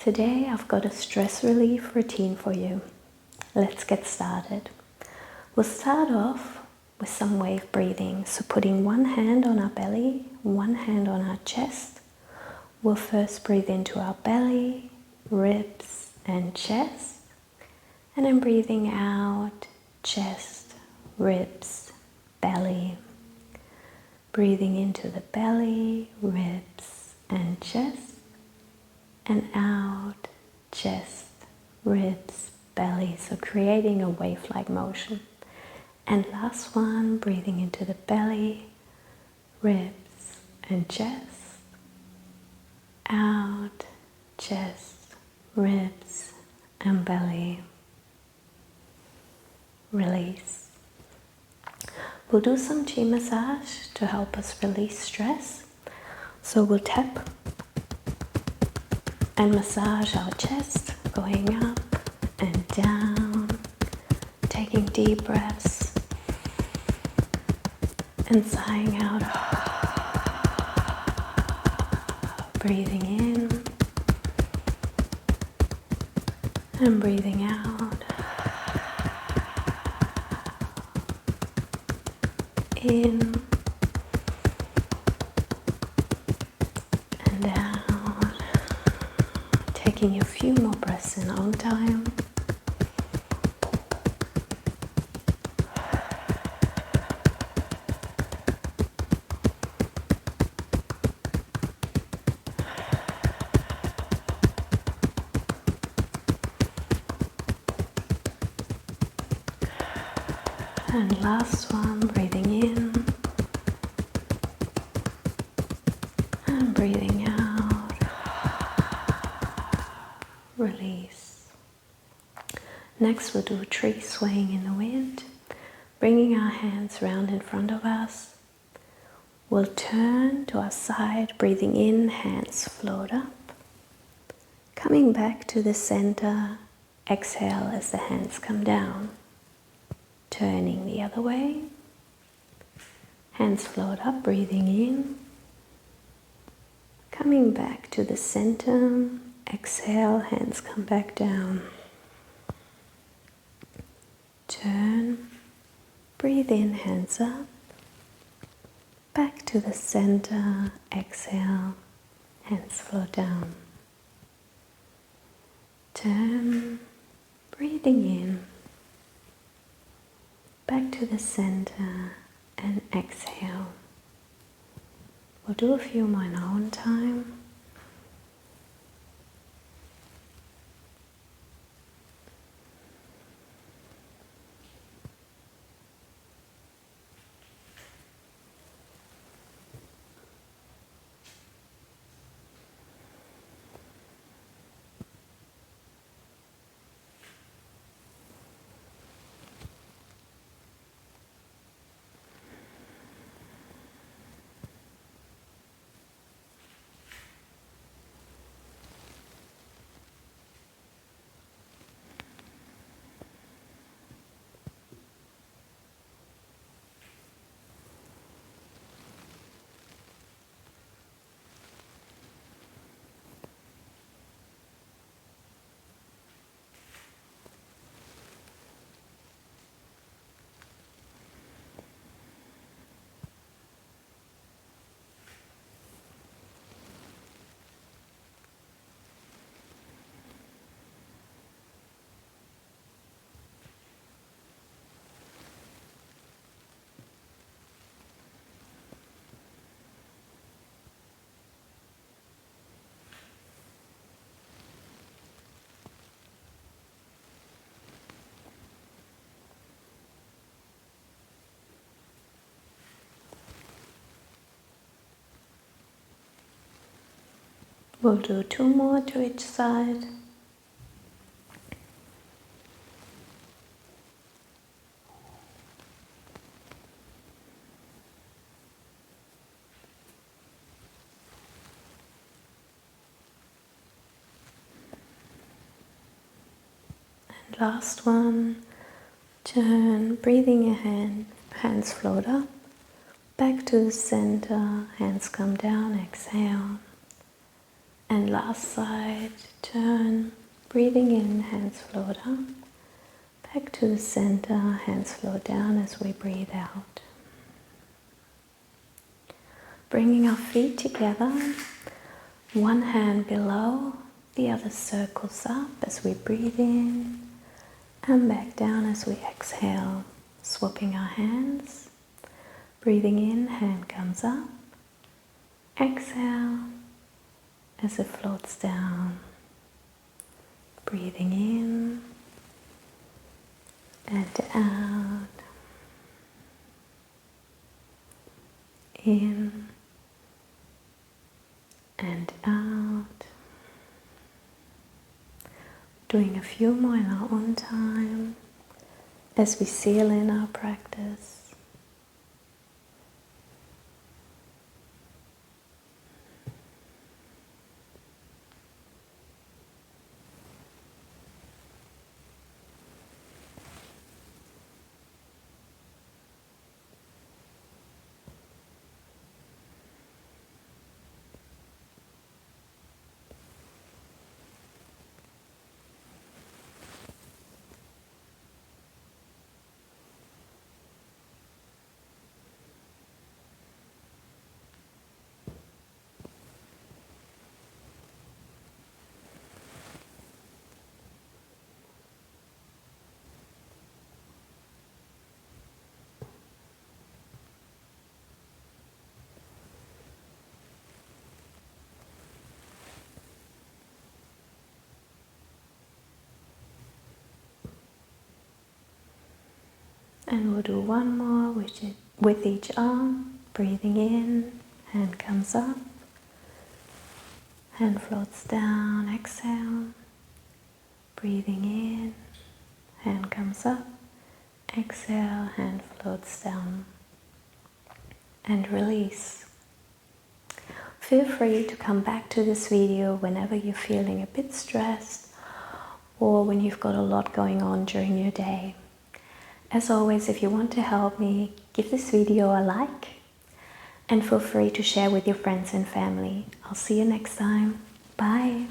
Today I've got a stress relief routine for you. Let's get started. We'll start off with some wave breathing. So putting one hand on our belly, one hand on our chest. We'll first breathe into our belly, ribs and chest. And then breathing out, chest, ribs, belly. Breathing into the belly, ribs and chest. And out, chest, ribs, belly. So creating a wave-like motion. And last one, breathing into the belly, ribs and chest. Out, chest, ribs and belly. Release. We'll do some Qi massage to help us release stress. So we'll tap and massage our chest, going up and down, taking deep breaths and sighing out, breathing in and breathing out, in and out, taking a few more breaths in on time. And last one, breathing in and breathing out. Release. Next we'll do tree swaying in the wind, bringing our hands round in front of us. We'll turn to our side, breathing in, hands float up. Coming back to the center, exhale as the hands come down. Turning the other way, hands float up, breathing in. Coming back to the center, exhale, hands come back down. Turn, breathe in, hands up. Back to the center, exhale, hands float down. Turn, breathing in. Back to the center and exhale. We'll do a few more in our own time. We'll do two more to each side. And last one, turn, breathing in, hands float up, back to the center, hands come down, exhale. And last side, turn, breathing in, hands float up. Back to the center, hands float down as we breathe out. Bringing our feet together, one hand below, the other circles up as we breathe in, and back down as we exhale, swapping our hands. Breathing in, hand comes up, exhale as it floats down. Breathing in and out, in and out. Doing a few more in our own time as we seal in our practice. And we'll do one more with each arm. Breathing in, hand comes up, hand floats down, exhale. Breathing in, hand comes up, exhale, hand floats down. And release. Feel free to come back to this video whenever you're feeling a bit stressed or when you've got a lot going on during your day. As always, if you want to help me, give this video a like and feel free to share with your friends and family. I'll see you next time. Bye.